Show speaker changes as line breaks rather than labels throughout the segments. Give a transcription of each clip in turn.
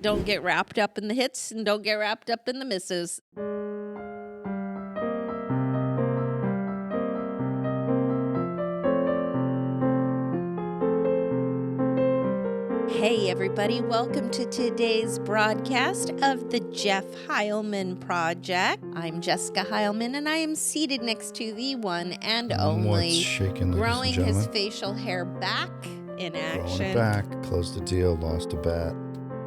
Don't get wrapped up in the hits and don't get wrapped up in the misses. Hey everybody, welcome to today's broadcast of the Jeff Heilman Project. I'm Jessica Heilman and I am seated next to the one and only,
shaking,
growing his facial hair back in action.
Growing it back, closed the deal, lost a bet.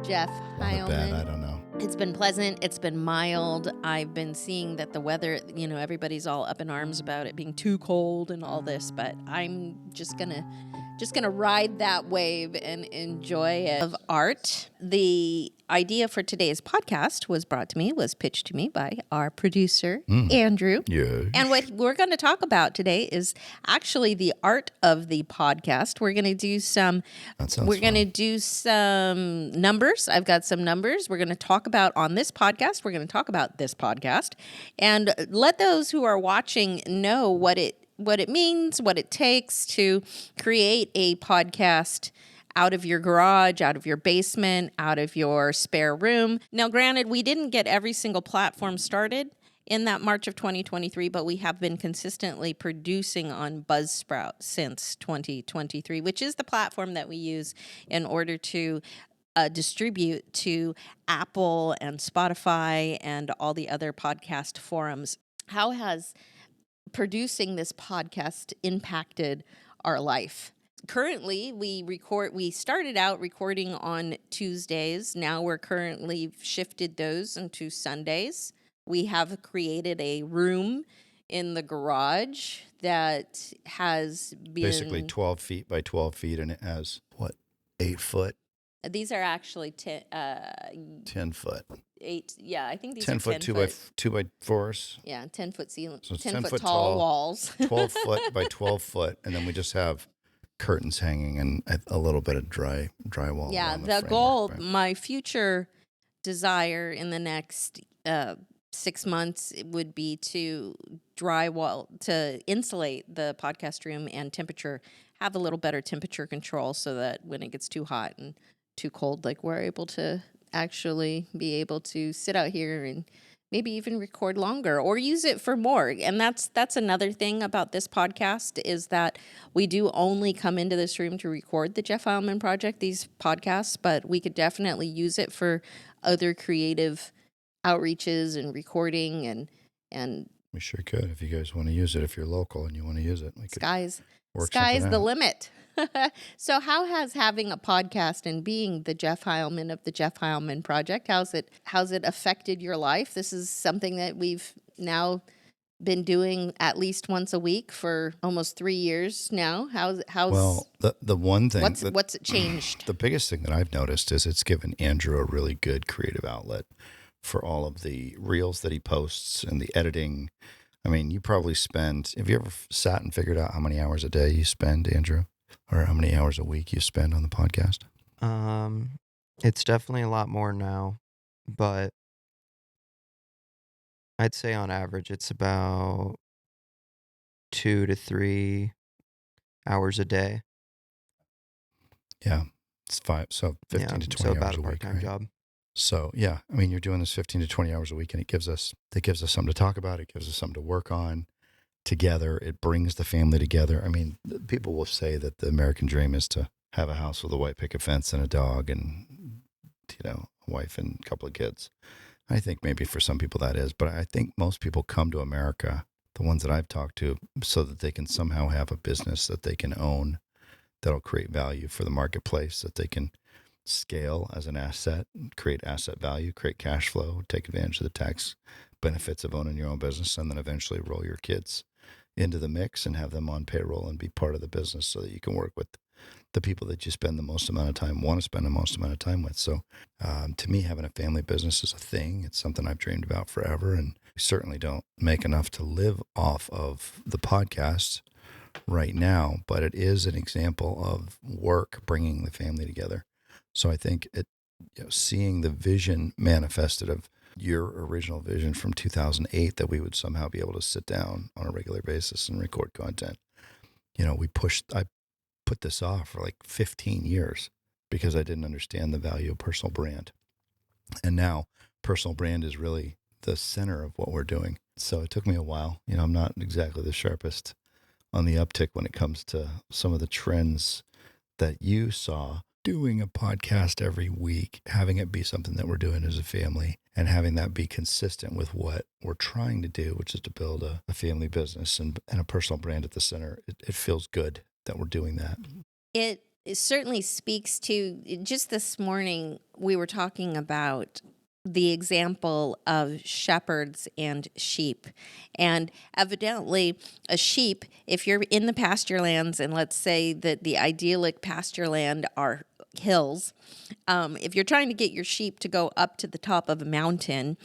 Jeff Heilman.
On a bet, I don't know.
It's been pleasant. It's been mild. I've been seeing that the weather, everybody's all up in arms about it being too cold and all this, but I'm just gonna ride that wave and enjoy it. Of art. The idea for today's podcast was pitched to me by our producer, Andrew.
Yeah.
And what we're going to talk about today is actually the art of the podcast. We're going to do some numbers. I've got some numbers we're going to talk about on this podcast. We're going to talk about this podcast and let those who are watching know what it means, what it takes to create a podcast out of your garage, out of your basement, out of your spare room. Now, granted, we didn't get every single platform started in that March of 2023, but we have been consistently producing on Buzzsprout since 2023, which is the platform that we use in order to distribute to Apple and Spotify and all the other podcast forums. How has producing this podcast impacted our life? Currently, we started out recording on Tuesdays. Now we're currently shifted those into Sundays. We have created a room in the garage that has been
basically 12 feet by 12 feet, and it has, 8 foot?
These are actually 10
foot.
8, yeah, I think these
10
are 10
foot,
foot.
2 by 4s.
Yeah, 10 foot ceiling,
So it's
10 foot tall walls.
12 foot by 12 foot, and then we just have curtains hanging and a little bit of drywall.
Yeah, the goal, right? My future desire in the next 6 months would be to insulate the podcast room and have a little better temperature control so that when it gets too hot and too cold, like we're able to actually be able to sit out here and maybe even record longer or use it for more. And that's another thing about this podcast is that we do only come into this room to record the Jeff Heilman Project, these podcasts, but we could definitely use it for other creative outreaches and recording and
we sure could if you guys want to use it. If you're local and you want to use it, we could
sky's the limit. So how has having a podcast and being the Jeff Heilman of the Jeff Heilman Project, how's it affected your life? This is something that we've now been doing at least once a week for almost 3 years now. How's
well, the one thing
what's it changed?
The biggest thing that I've noticed is it's given Andrew a really good creative outlet for all of the reels that he posts and the editing. I mean, you probably have you ever sat and figured out how many hours a day you spend, Andrew? Or how many hours a week you spend on the podcast?
It's definitely a lot more now, but I'd say on average it's about 2 to 3 hours a day.
Yeah, it's 5, so 15 to 20 hours a week,
part-time job.
So yeah, I mean, you're doing this 15 to 20 hours a week, and it gives us something to talk about. It gives us something to work on together. It brings the family together. I mean, people will say that the American dream is to have a house with a white picket fence and a dog and, a wife and a couple of kids. I think maybe for some people that is, but I think most people come to America, the ones that I've talked to, so that they can somehow have a business that they can own that'll create value for the marketplace, that they can scale as an asset, create asset value, create cash flow, take advantage of the tax benefits of owning your own business, and then eventually roll your kids into the mix and have them on payroll and be part of the business so that you can work with the people that you spend the most amount of time, want to spend the most amount of time with. So to me, having a family business is a thing. It's something I've dreamed about forever, and we certainly don't make enough to live off of the podcast right now, but it is an example of work bringing the family together. So I think seeing the vision manifested of your original vision from 2008 that we would somehow be able to sit down on a regular basis and record content. I put this off for like 15 years because I didn't understand the value of personal brand. And now personal brand is really the center of what we're doing. So it took me a while. I'm not exactly the sharpest on the uptick when it comes to some of the trends that you saw. Doing a podcast every week, having it be something that we're doing as a family, and having that be consistent with what we're trying to do, which is to build a family business and a personal brand at the center. It feels good that we're doing that.
It certainly speaks to, just this morning, we were talking about the example of shepherds and sheep. And evidently, a sheep, if you're in the pasture lands, and let's say that the idyllic pasture land are hills, if you're trying to get your sheep to go up to the top of a mountain,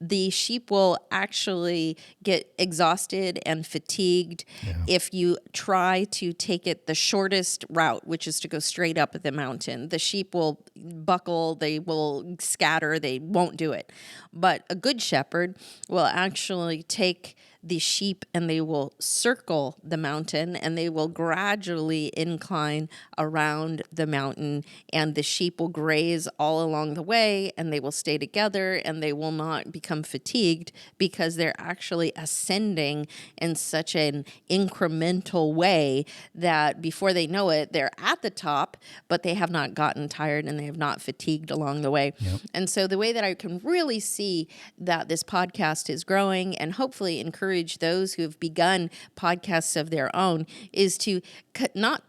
the sheep will actually get exhausted and fatigued if you try to take it the shortest route, which is to go straight up the mountain. The sheep will buckle, they will scatter, they won't do it. But a good shepherd will actually take the sheep and they will circle the mountain and they will gradually incline around the mountain, and the sheep will graze all along the way and they will stay together and they will not become fatigued because they're actually ascending in such an incremental way that before they know it, they're at the top, but they have not gotten tired and they have not fatigued along the way.
Yep.
And so the way that I can really see that this podcast is growing and hopefully encourage those who have begun podcasts of their own is to not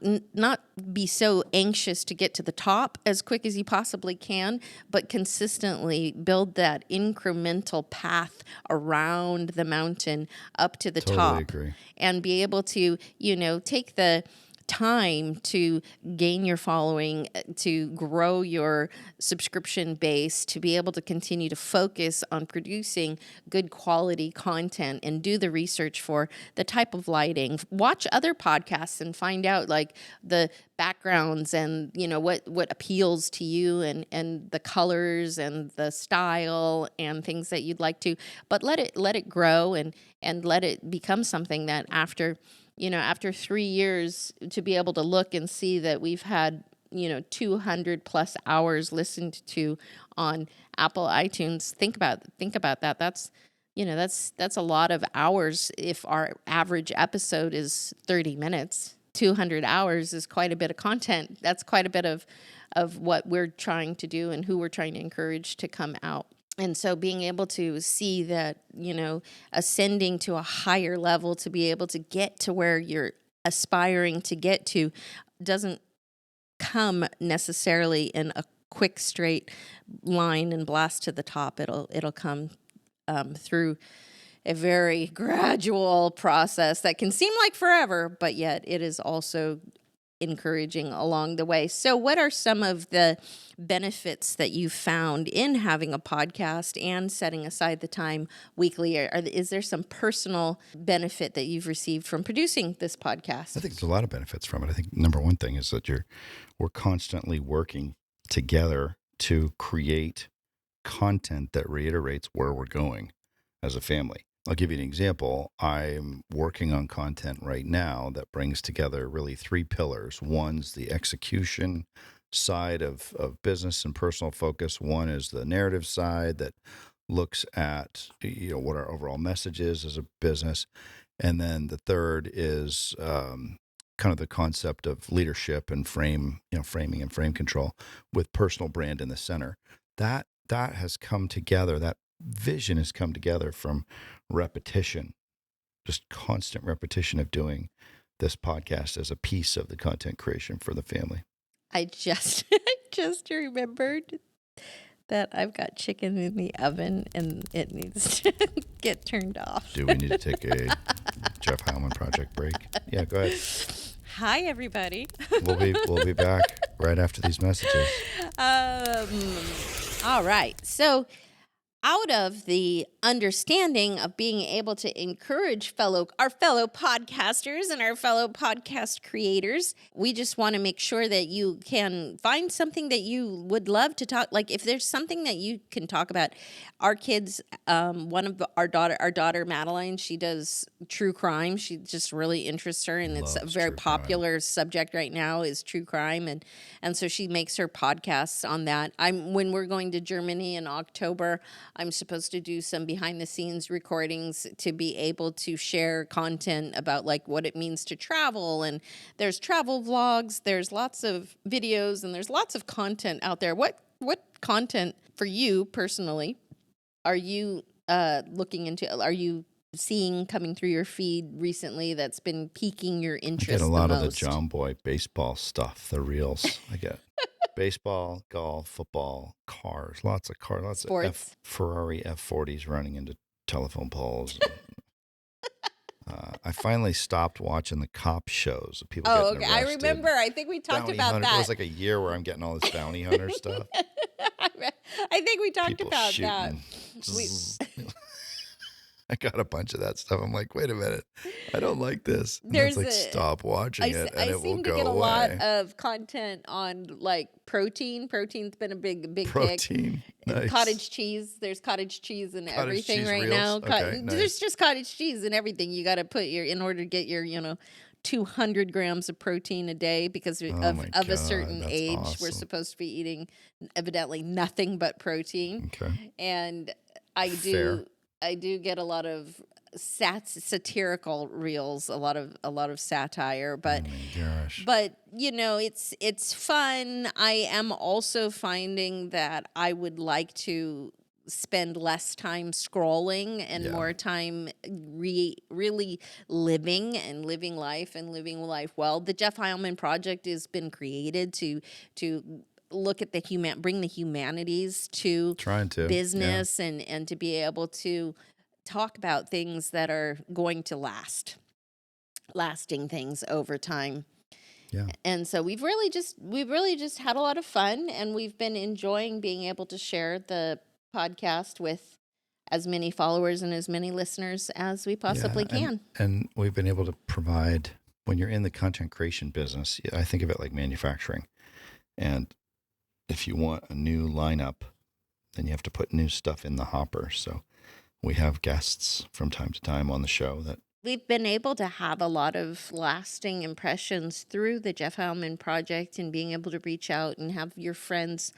be so anxious to get to the top as quick as you possibly can, but consistently build that incremental path around the mountain up to the
Totally
top.
agree.
And be able to, take the time to gain your following, to grow your subscription base, to be able to continue to focus on producing good quality content and do the research for the type of lighting. Watch other podcasts and find out like the backgrounds and what appeals to you and the colors and the style and things that you'd like to, but let it grow and let it become something that after 3 years, to be able to look and see that we've had 200 plus hours listened to on Apple iTunes. Think about that. That's a lot of hours. If our average episode is 30 minutes, 200 hours is quite a bit of content. That's quite a bit of what we're trying to do and who we're trying to encourage to come out. And so being able to see that, ascending to a higher level to be able to get to where you're aspiring to get to doesn't come necessarily in a quick straight line and blast to the top. It'll come through a very gradual process that can seem like forever, but yet it is also encouraging along the way. So what are some of the benefits that you found in having a podcast and setting aside the time weekly? Is there some personal benefit that you've received from producing this podcast?
I think there's a lot of benefits from it. I think number one thing is that we're constantly working together to create content that reiterates where we're going as a family. I'll give you an example. I'm working on content right now that brings together really three pillars. One's the execution side of business and personal focus. One is the narrative side that looks at what our overall message is as a business. And then the third is kind of the concept of leadership and framing and frame control with personal brand in the center. That has come together. That vision has come together from repetition, just constant repetition of doing this podcast as a piece of the content creation for the family.
I just remembered that I've got chicken in the oven and it needs to get turned off.
Do we need to take a Jeff Howman project break? Yeah, go ahead.
Hi, everybody.
We'll be back right after these messages.
All right. So out of the understanding of being able to encourage our fellow podcasters and our fellow podcast creators, we just want to make sure that you can find something that you would love to talk. Like if there's something that you can talk about, our kids, our daughter Madeline, she does true crime. She just really interests her, and it's a
Loves
very
true crime.
popular subject right now is true crime, and so she makes her podcasts on that. When we're going to Germany in October, I'm supposed to do some behind the scenes recordings to be able to share content about like what it means to travel, and there's travel vlogs, there's lots of videos, and there's lots of content out there. What content for you personally are you looking into? Are you seeing coming through your feed recently that's been piquing your
I
interest
get a lot
the
of the
most?
John Boy baseball stuff, the reels. I get baseball, golf, football, cars, lots of cars, lots
Sports.
of Ferrari F40s running into telephone poles. I finally stopped watching the cop shows of people
Oh,
getting
okay. I
arrested.
remember. I think we talked
Bounty
about
hunter.
that.
It was like a year where I'm getting all this bounty hunter stuff.
I think we talked
People
about
shooting.
that.
I got a bunch of that stuff. I'm like, wait a minute, I don't like this. And
There's
it's like, stop watching it, and
I
it will
seem to
go
get a
away.
lot of content on like protein. Protein's been a big kick.
Protein, nice.
Cottage cheese. There's cottage cheese in
Cottage
everything
cheese
right
reels?
now.
Okay,
There's
nice.
just cottage cheese in everything. You got to put in order to get your 200 grams of protein a day because
Oh
of
my
a
God,
certain
that's
age. We're
awesome.
supposed to be eating evidently nothing but protein.
Okay,
And
Fair.
I do get a lot of satirical reels, a lot of satire, but
oh my gosh.
it's fun. I am also finding that I would like to spend less time scrolling and
Yeah.
more time really living life and living life well. The Jeff Heilman Project has been created to look at bring the humanities to
Trying to
business and to be able to talk about things that are going to lasting things over time.
Yeah.
And so we've really just had a lot of fun, and we've been enjoying being able to share the podcast with as many followers and as many listeners as we possibly can.
And we've been able to provide, when you're in the content creation business, I think of it like manufacturing. And if you want a new lineup, then you have to put new stuff in the hopper. So we have guests from time to time on the show that
We've been able to have a lot of lasting impressions through the Jeff Heilman Project and being able to reach out and have your friends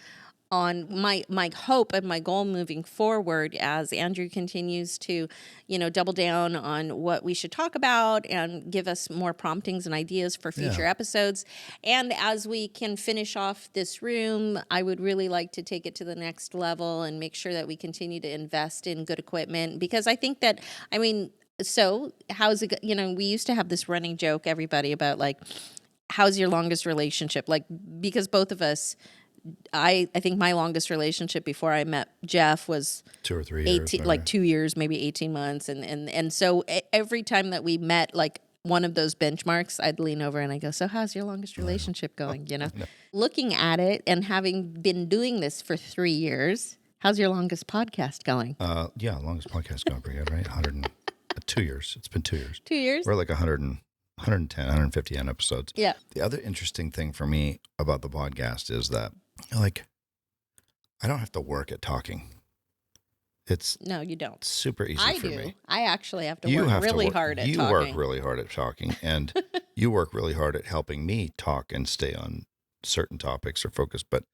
on. My hope and my goal moving forward as Andrew continues to, double down on what we should talk about and give us more promptings and ideas for future episodes. And as we can finish off this room, I would really like to take it to the next level and make sure that we continue to invest in good equipment, because I think that, so how's it, we used to have this running joke, everybody, about like, how's your longest relationship? Like, because both of us, I think my longest relationship before I met Jeff was
2 or 3 years.
18, like 2 years, maybe 18 months. And so every time that we met, like one of those benchmarks, I'd lean over and I go, so how's your longest relationship going? Looking at it and having been doing this for 3 years, how's your longest podcast going?
Longest podcast going pretty good, right? 2 years. It's been 2 years.
2 years?
We're like 110, 150 episodes.
Yeah.
The other interesting thing for me about the podcast is that, like, I don't have to work at talking. It's
No, you don't.
super easy
I
for
do.
me.
I actually have to work really hard at talking.
You work really hard at talking, and you work really hard at helping me talk and stay on certain topics or focus. But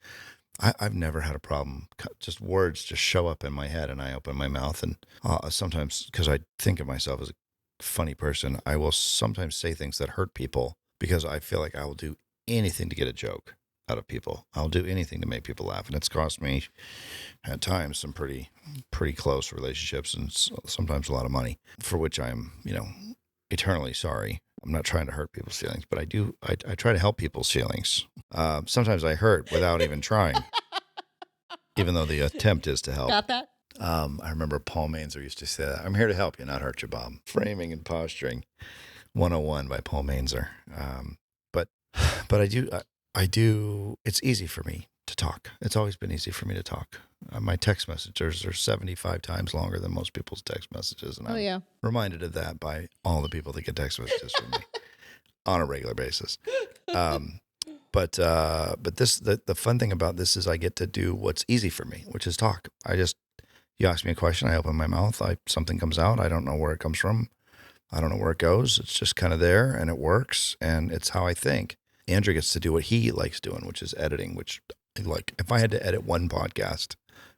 I've never had a problem. Just words just show up in my head, and I open my mouth. And sometimes, because I think of myself as a funny person, I will sometimes say things that hurt people because I feel like I will do anything to get a joke out of people. I'll do anything to make people laugh. And it's cost me at times some pretty close relationships and sometimes a lot of money, for which I'm, eternally sorry. I'm not trying to hurt people's feelings, but I try to help people's feelings. Sometimes I hurt without even trying, even though the attempt is to help.
Got that?
I remember Paul Mainzer used to say that. I'm here to help you, not hurt you, Bob. Framing and Posturing 101 by Paul Mainzer. But I do, it's easy for me to talk. It's always been easy for me to talk. My text messages are 75 times longer than most people's text messages. And
Oh,
I'm
yeah.
reminded of that by all the people that get text messages from me on a regular basis. But the fun thing about this is I get to do what's easy for me, which is talk. You ask me a question, I open my mouth, something comes out. I don't know where it comes from. I don't know where it goes. It's just kind of there, and it works, and it's how I think. Andrew gets to do what he likes doing, which is editing, which, like, if I had to edit one podcast,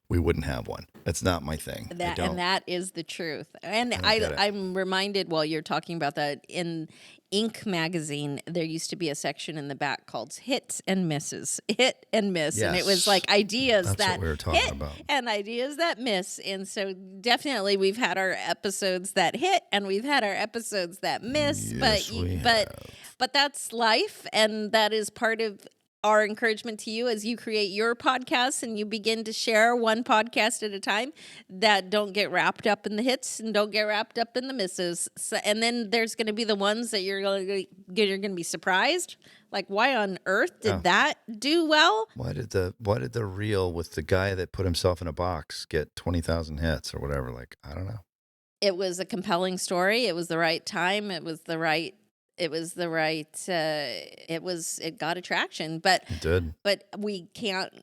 we wouldn't have one. That's not my thing.
And that is the truth. And
I don't get it.
I'm reminded while you're talking about that, in Inc. magazine, there used to be a section in the back called Hits and Misses. Hit and miss. And it was
Yes.
like ideas
That's
that
what we were talking
hit
about.
and ideas that miss. And so definitely we've had our episodes that hit and we've had our episodes that miss.
Yes, we have.
But that's life, and that is part of our encouragement to you as you create your podcasts and you begin to share one podcast at a time, that don't get wrapped up in the hits and don't get wrapped up in the misses. So, and then there's going to be the ones that you're going to be surprised. Like, why on earth did that do well?
Why did the reel with the guy that put himself in a box get 20,000 hits or whatever? Like, I don't know.
It was a compelling story. It was the right time. It got attraction, but
It did.
But we can't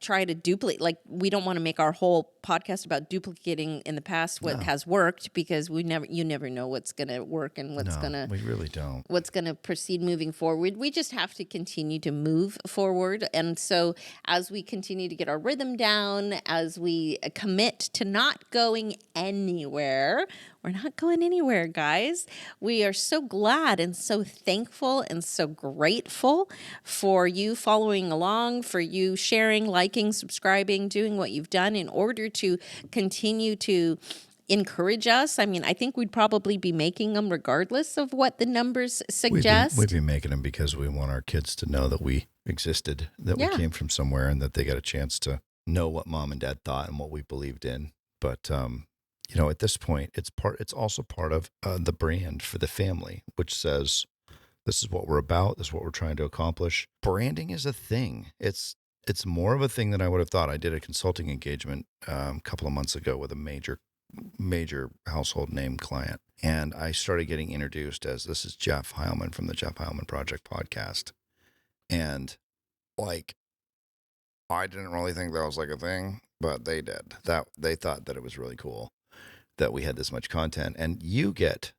try to duplicate. We don't want to make our whole podcast about duplicating in the past what has worked, because you never know what's going to work and
We really don't.
what's going to proceed moving forward. We just have to continue to move forward. And so as we continue to get our rhythm down, as we commit to not going anywhere, we're not going anywhere, guys. We are so glad and so thankful and so grateful for you following along, for you sharing, liking, subscribing, doing what you've done in order to continue to encourage us. I mean, I think we'd probably be making them regardless of what the numbers suggest.
We'd be making them because we want our kids to know that we existed, that we came from somewhere, and that they got a chance to know what mom and dad thought and what we believed in. But at this point, it's also part of the brand for the family, which says, this is what we're about. This is what we're trying to accomplish. Branding is a thing. It's more of a thing than I would have thought. I did a consulting engagement a couple of months ago with a major household name client. And I started getting introduced as, this is Jeff Heilman from the Jeff Heilman Project podcast. And I didn't really think that was a thing, but they did. They thought that it was really cool that we had this much content. And you get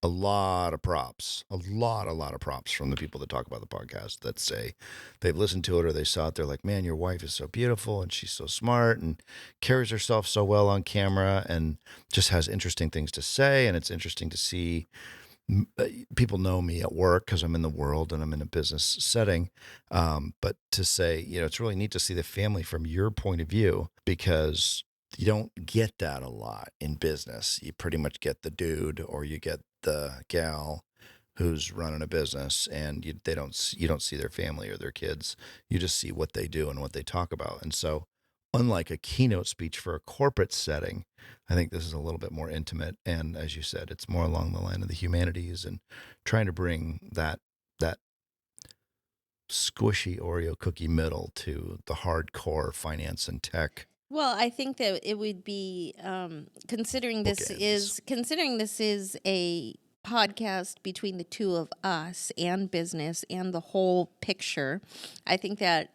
a lot of props from the people that talk about the podcast, that say they've listened to it or they saw it. They're like, man, your wife is so beautiful and she's so smart and carries herself so well on camera and just has interesting things to say. And it's interesting to see people know me at work because I'm in the world and I'm in a business setting. But to say, it's really neat to see the family from your point of view, because you don't get that a lot in business. You pretty much get the dude or you get the gal who's running a business, and you don't see their family or their kids. You just see what they do and what they talk about. And so, unlike a keynote speech for a corporate setting, I think this is a little bit more intimate. And as you said, it's more along the line of the humanities and trying to bring that squishy Oreo cookie middle to the hardcore finance and tech.
Well, I think that it would be considering this is a podcast between the two of us and business and the whole picture. I think that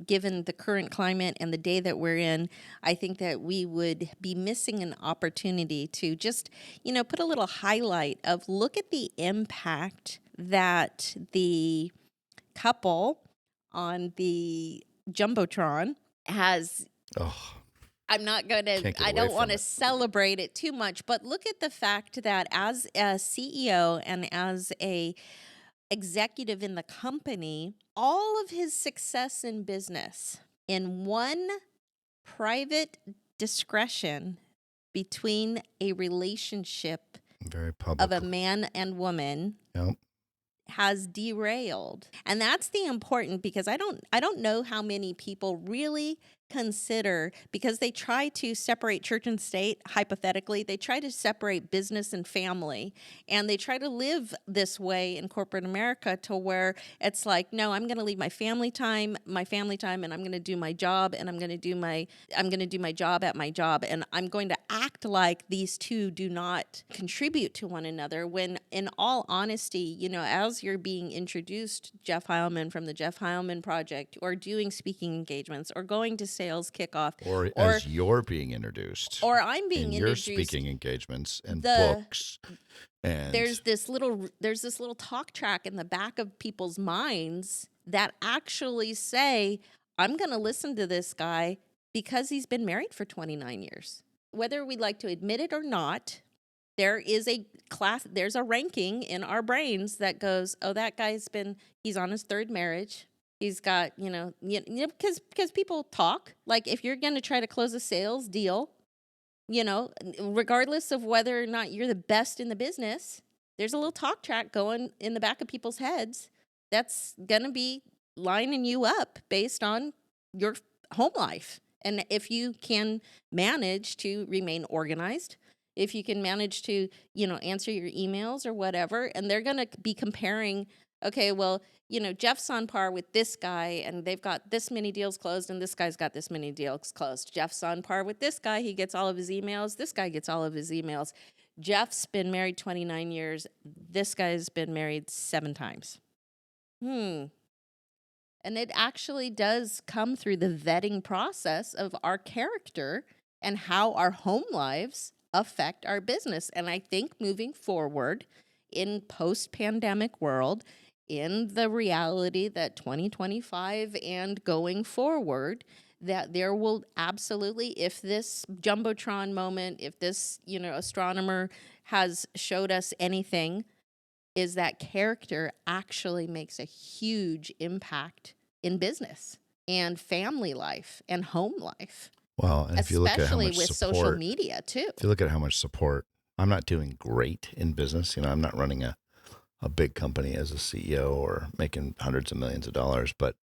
given the current climate and the day that we're in, I think that we would be missing an opportunity to just, put a little highlight of, look at the impact that the couple on the Jumbotron has.
Oh,
I don't want to celebrate it too much, but look at the fact that as a CEO and as a executive in the company, all of his success in business in one private discretion between a relationship
very public
of a man and woman has derailed. And that's the important, because I don't know how many people really consider, because they try to separate church and state, hypothetically, they try to separate business and family, and they try to live this way in corporate America to where it's like, no, I'm going to leave my family time, and I'm going to do my job, and I'm going to do my job at my job, and I'm going to act like these two do not contribute to one another, when in all honesty, you know, as you're being introduced, Jeff Heilman from the Jeff Heilman Project, or doing speaking engagements, or going to sales kickoff,
Or as you're being introduced,
or I'm being
in your
introduced,
speaking engagements and
the
books, and
there's this little talk track in the back of people's minds that actually say, I'm going to listen to this guy because he's been married for 29 years. Whether we like to admit it or not, there's a ranking in our brains that goes, oh, that he's on his third marriage. He's got, because people talk. Like, if you're going to try to close a sales deal, regardless of whether or not you're the best in the business, there's a little talk track going in the back of people's heads that's going to be lining you up based on your home life. And if you can manage to remain organized, if you can manage to, answer your emails or whatever, and they're going to be comparing, okay, well, Jeff's on par with this guy, and they've got this many deals closed, and this guy's got this many deals closed. Jeff's on par with this guy. He gets all of his emails. This guy gets all of his emails. Jeff's been married 29 years. This guy's been married 7 times. And it actually does come through the vetting process of our character and how our home lives affect our business. And I think moving forward in post-pandemic world, in the reality that 2025 and going forward, that there will absolutely, if this Jumbotron moment, if this, astronomer has showed us anything, is that character actually makes a huge impact in business and family life and home life.
Well, and if you look at how
Especially
much
with
support,
social media too.
if you look at how much support, I'm not doing great in business. I'm not running a big company as a CEO or making hundreds of millions of dollars, but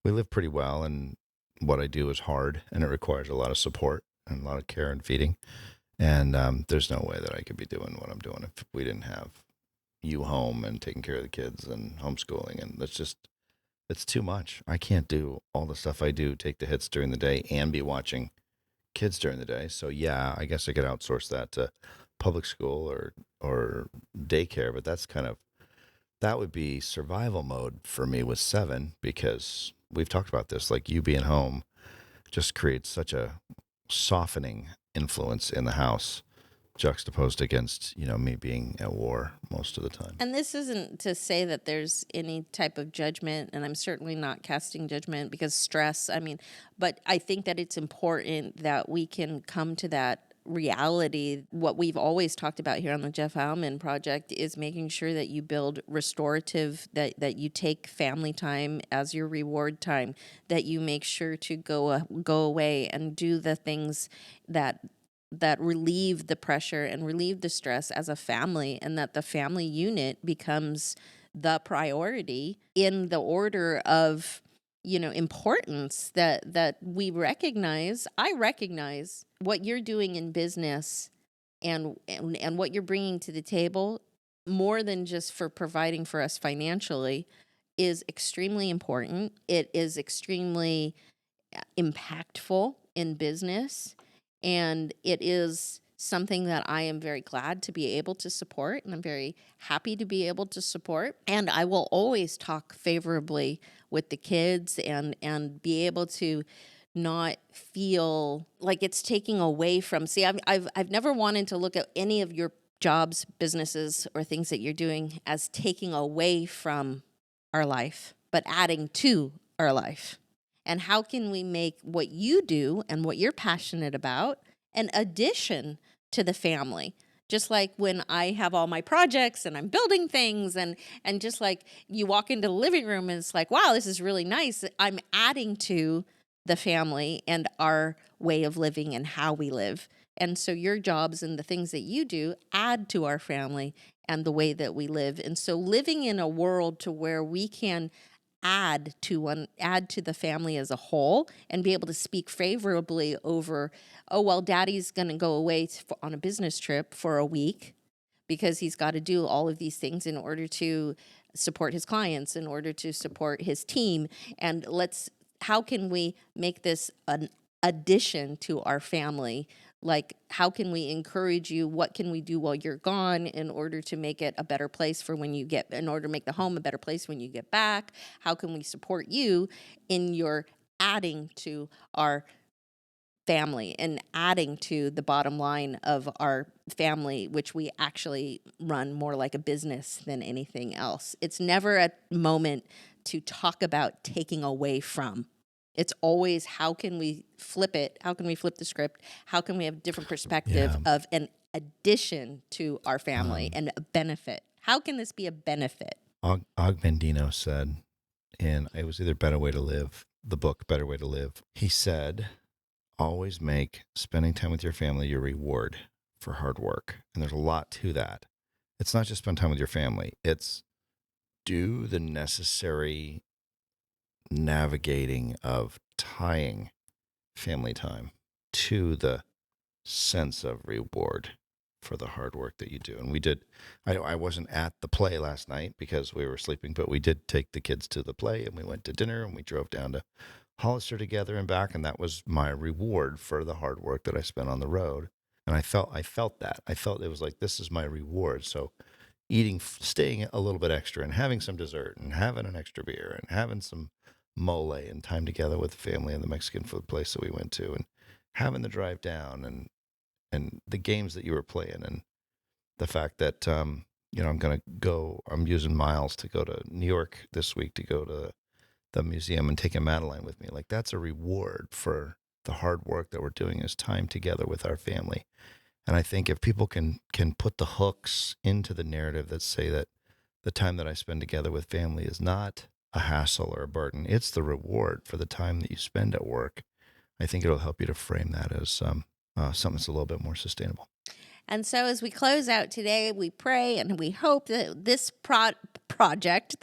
we live pretty well. And what I do is hard, and it requires a lot of support and a lot of care and feeding. And there's no way that I could be doing what I'm doing if we didn't have you home and taking care of the kids and homeschooling. And it's too much. I can't do all the stuff I do, take the hits during the day and be watching kids during the day. So yeah, I guess I could outsource that to public school or daycare, but that would be survival mode for me with 7, because we've talked about this, like you being home just creates such a softening influence in the house, juxtaposed against, me being at war most of the time.
And this isn't to say that there's any type of judgment, and I'm certainly not casting judgment, because stress, but I think that it's important that we can come to that reality. What we've always talked about here on the Jeff Heilman Project is making sure that you build restorative, that you take family time as your reward time, that you make sure to go away and do the things that relieve the pressure and relieve the stress as a family, and that the family unit becomes the priority in the order of, importance that we recognize. I recognize what you're doing in business and what you're bringing to the table, more than just for providing for us financially, is extremely important. It is extremely impactful in business. And it is something that I am very glad to be able to support, and I'm very happy to be able to support. And I will always talk favorably with the kids and be able to not feel like it's taking away from. See, I've never wanted to look at any of your jobs, businesses, or things that you're doing as taking away from our life, but adding to our life. And how can we make what you do and what you're passionate about an addition to the family? Just like when I have all my projects and I'm building things, and just like you walk into the living room and it's like, wow, this is really nice. I'm adding to the family and our way of living and how we live. And so your jobs and the things that you do add to our family and the way that we live. And so living in a world to where we can add to the family as a whole and be able to speak favorably over, oh, well, daddy's going to go away on a business trip for a week because he's got to do all of these things in order to support his clients, in order to support his team. And how can we make this an addition to our family? Like, how can we encourage you? What can we do while you're gone in order to make it a better place for in order to make the home a better place when you get back? How can we support you in your adding to our family and adding to the bottom line of our family, which we actually run more like a business than anything else? It's never a moment to talk about taking away from. It's always, how can we flip it? How can we flip the script? How can we have a different perspective of an addition to our family and a benefit? How can this be a benefit?
Og Mandino said it was either Better Way to Live, the book Better Way to Live. He said, always make spending time with your family your reward for hard work. And there's a lot to that. It's not just spend time with your family. It's do the necessary navigating of tying family time to the sense of reward for the hard work that you do. And we did, I wasn't at the play last night because we were sleeping, but we did take the kids to the play and we went to dinner and we drove down to Hollister together and back. And that was my reward for the hard work that I spent on the road. And I felt that. I felt it was like, this is my reward. So staying a little bit extra and having some dessert and having an extra beer and having some mole and time together with the family and the Mexican food place that we went to and having the drive down and the games that you were playing and the fact that, I'm using miles to go to New York this week to go to the museum and taking Madeline with me. Like, that's a reward for the hard work that we're doing is time together with our family. And I think if people can put the hooks into the narrative that say that the time that I spend together with family is not a hassle or a burden, it's the reward for the time that you spend at work, I think it'll help you to frame that as something that's a little bit more sustainable.
And so as we close out today, we pray and we hope that this podcast project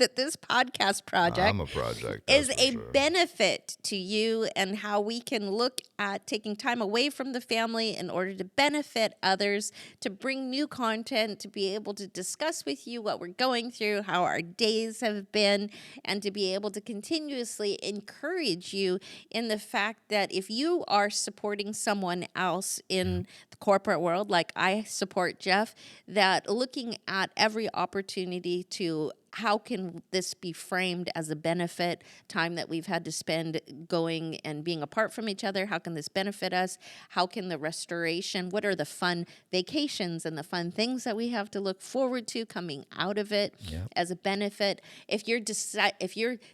I'm a project,
is
that's
a
for sure.
benefit to you, and how we can look at taking time away from the family in order to benefit others, to bring new content, to be able to discuss with you what we're going through, how our days have been, and to be able to continuously encourage you in the fact that if you are supporting someone else in the corporate world, like I support Jeff, that looking at every opportunity to how can this be framed as a benefit, time that we've had to spend going and being apart from each other, how can this benefit us? How can the restoration, what are the fun vacations and the fun things that we have to look forward to coming out of it as a benefit? If you're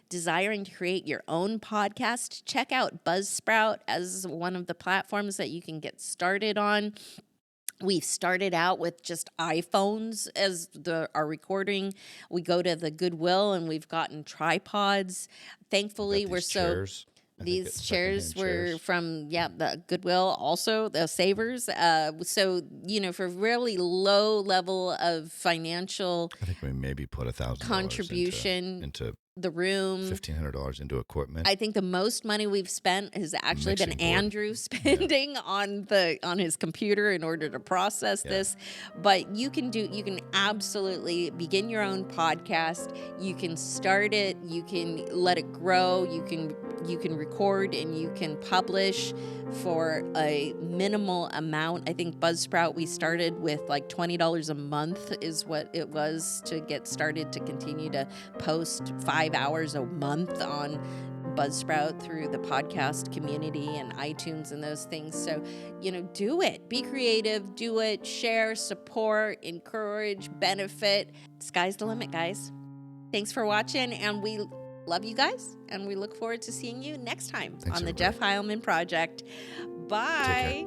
desiring to create your own podcast, check out Buzzsprout as one of the platforms that you can get started on. We started out with just iPhones as our recording. We go to the Goodwill and we've gotten tripods. Thankfully, these chairs were from the Goodwill, also the Savers. So for really low level of financial,
I think we maybe put $1,000
contribution
into
the room,
$1,500 into equipment.
I think the most money we've spent has actually been Andrew spending on his computer in order to process this. But you can absolutely begin your own podcast. You can start it. You can let it grow. You can record and you can publish for a minimal amount. I think Buzzsprout, we started with like $20 a month is what it was to get started, to continue to post 5 hours a month on Buzzsprout through the podcast community and iTunes and those things. So, do it. Be creative. Do it. Share, support, encourage, benefit. Sky's the limit, guys. Thanks for watching, and we love you guys, and we look forward to seeing you next time on the Jeff Heilman Project. Bye.